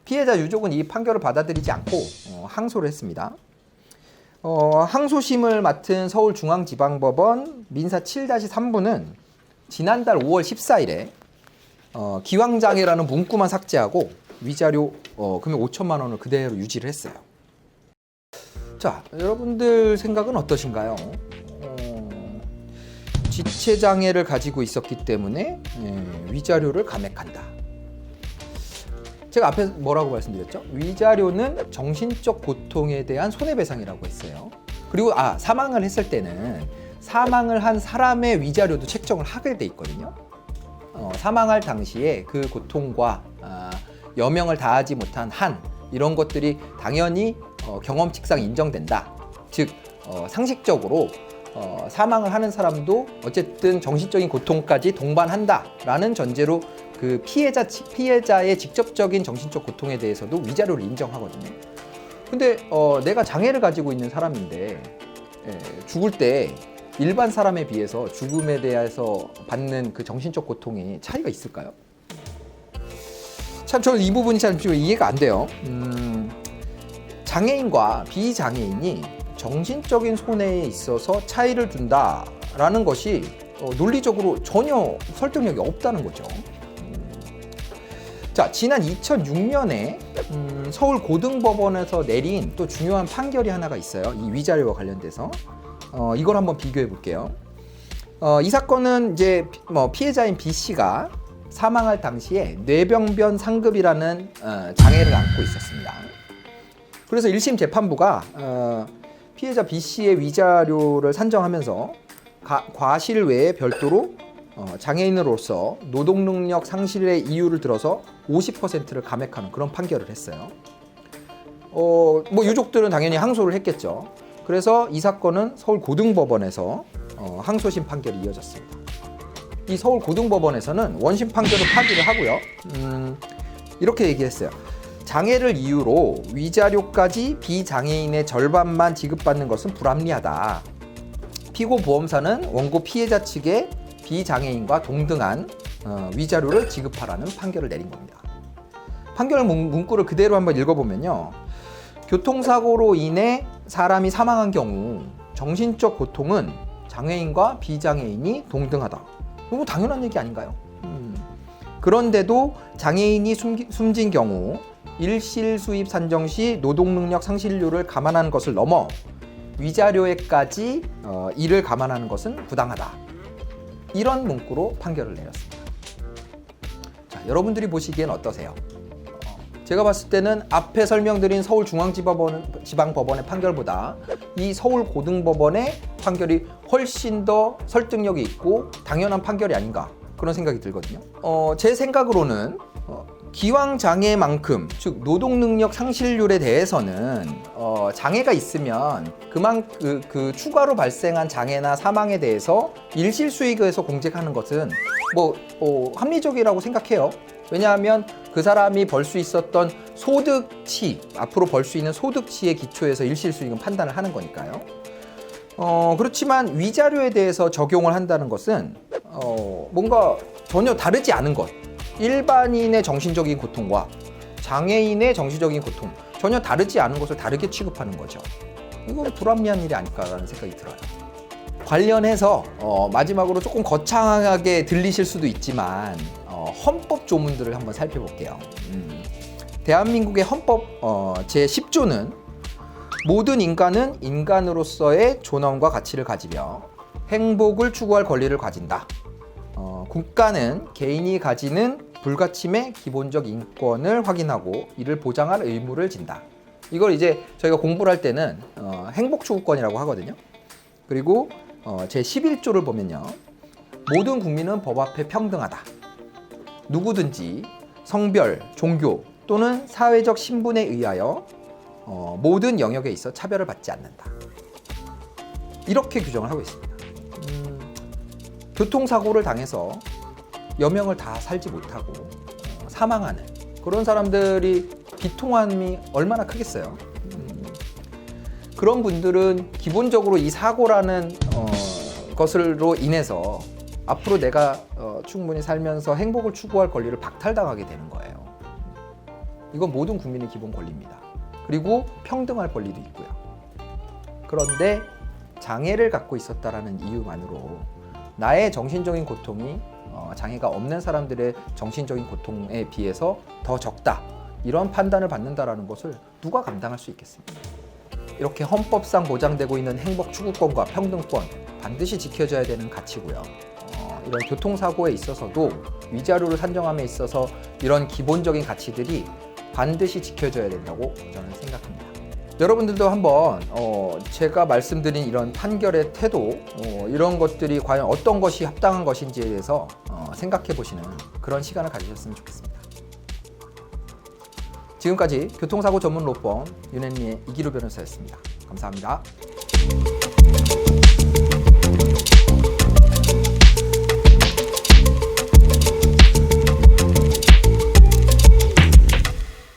피해자 유족은 이 판결을 받아들이지 않고 항소를 했습니다. 항소심을 맡은 서울중앙지방법원 민사 7-3부는 지난달 5월 14일에 기왕장애라는 문구만 삭제하고 위자료 금액 5천만 원을 그대로 유지를 했어요. 자, 여러분들 생각은 어떠신가요? 지체장애를 가지고 있었기 때문에 위자료를 감액한다. 제가 앞에 뭐라고 말씀드렸죠? 위자료는 정신적 고통에 대한 손해배상이라고 했어요. 그리고 사망을 했을 때는 사망을 한 사람의 위자료도 책정을 하게 돼 있거든요. 사망할 당시에 그 고통과 여명을 다하지 못한 한 이런 것들이 당연히 경험칙상 인정된다. 즉 상식적으로 사망을 하는 사람도 어쨌든 정신적인 고통까지 동반한다라는 전제로 그 피해자의 직접적인 정신적 고통에 대해서도 위자료를 인정하거든요. 근데 내가 장애를 가지고 있는 사람인데 죽을 때 일반 사람에 비해서 죽음에 대해서 받는 그 정신적 고통이 차이가 있을까요? 참 저는 이 부분이 참 이해가 안 돼요. 장애인과 비장애인이 정신적인 손해에 있어서 차이를 둔다라는 것이 논리적으로 전혀 설득력이 없다는 거죠. 자, 지난 2006년에 서울고등법원에서 내린 또 중요한 판결이 하나가 있어요. 이 위자료와 관련돼서 이걸 한번 비교해 볼게요. 이 사건은 이제 피해자인 B 씨가 사망할 당시에 뇌병변 상급이라는 장애를 안고 있었습니다. 그래서 1심 재판부가 피해자 B 씨의 위자료를 산정하면서 과실 외에 별도로 장애인으로서 노동능력 상실의 이유를 들어서 50%를 감액하는 그런 판결을 했어요. 유족들은 당연히 항소를 했겠죠. 그래서 이 사건은 서울고등법원에서 항소심 판결이 이어졌습니다. 이 서울고등법원에서는 원심 판결을 파기를 하고요. 이렇게 얘기했어요. 장애를 이유로 위자료까지 비장애인의 절반만 지급받는 것은 불합리하다. 피고 보험사는 원고 피해자 측에 비장애인과 동등한 위자료를 지급하라는 판결을 내린 겁니다. 판결 문구를 그대로 한번 읽어보면요. 교통사고로 인해 사람이 사망한 경우 정신적 고통은 장애인과 비장애인이 동등하다. 너무 당연한 얘기 아닌가요? 그런데도 장애인이 숨진 경우 일실 수입 산정 시 노동능력 상실료를 감안하는 것을 넘어 위자료에까지 이를 감안하는 것은 부당하다. 이런 문구로 판결을 내렸습니다. 자, 여러분들이 보시기엔 어떠세요? 제가 봤을 때는 앞에 설명드린 서울중앙지방법원의 판결보다 이 서울고등법원의 판결이 훨씬 더 설득력이 있고 당연한 판결이 아닌가 그런 생각이 들거든요. 제 생각으로는 기왕장애만큼 즉 노동능력 상실률에 대해서는 장애가 있으면 그 추가로 발생한 장애나 사망에 대해서 일실수익에서 공제하는 것은 합리적이라고 생각해요. 왜냐하면 그 사람이 벌 수 있었던 소득치, 앞으로 벌 수 있는 소득치의 기초에서 일실수익은 판단을 하는 거니까요. 그렇지만 위자료에 대해서 적용을 한다는 것은 뭔가 전혀 다르지 않은 것. 일반인의 정신적인 고통과 장애인의 정신적인 고통 전혀 다르지 않은 것을 다르게 취급하는 거죠. 이건 불합리한 일이 아닐까라는 생각이 들어요. 관련해서 마지막으로 조금 거창하게 들리실 수도 있지만 헌법 조문들을 한번 살펴볼게요. 대한민국의 헌법 제10조는 모든 인간은 인간으로서의 존엄과 가치를 가지며 행복을 추구할 권리를 가진다. 국가는 개인이 가지는 불가침의 기본적 인권을 확인하고 이를 보장할 의무를 진다. 이걸 이제 저희가 공부를 할 때는 행복추구권이라고 하거든요. 그리고 제11조를 보면요. 모든 국민은 법 앞에 평등하다. 누구든지 성별, 종교 또는 사회적 신분에 의하여 모든 영역에 있어 차별을 받지 않는다. 이렇게 규정을 하고 있습니다. 교통사고를 당해서 여명을 다 살지 못하고 사망하는 그런 사람들이 비통함이 얼마나 크겠어요. 그런 분들은 기본적으로 이 사고라는 것으로 인해서 앞으로 내가 충분히 살면서 행복을 추구할 권리를 박탈당하게 되는 거예요. 이건 모든 국민의 기본 권리입니다. 그리고 평등할 권리도 있고요. 그런데 장애를 갖고 있었다라는 이유만으로 나의 정신적인 고통이 장애가 없는 사람들의 정신적인 고통에 비해서 더 적다, 이런 판단을 받는다라는 것을 누가 감당할 수 있겠습니까? 이렇게 헌법상 보장되고 있는 행복 추구권과 평등권 반드시 지켜져야 되는 가치고요. 이런 교통사고에 있어서도 위자료를 산정함에 있어서 이런 기본적인 가치들이 반드시 지켜져야 된다고 저는 생각합니다. 여러분들도 한번 제가 말씀드린 이런 판결의 태도, 이런 것들이 과연 어떤 것이 합당한 것인지에 대해서 생각해 보시는 그런 시간을 가지셨으면 좋겠습니다. 지금까지 교통사고 전문 로펌 윤앤미의 이기루 변호사였습니다. 감사합니다.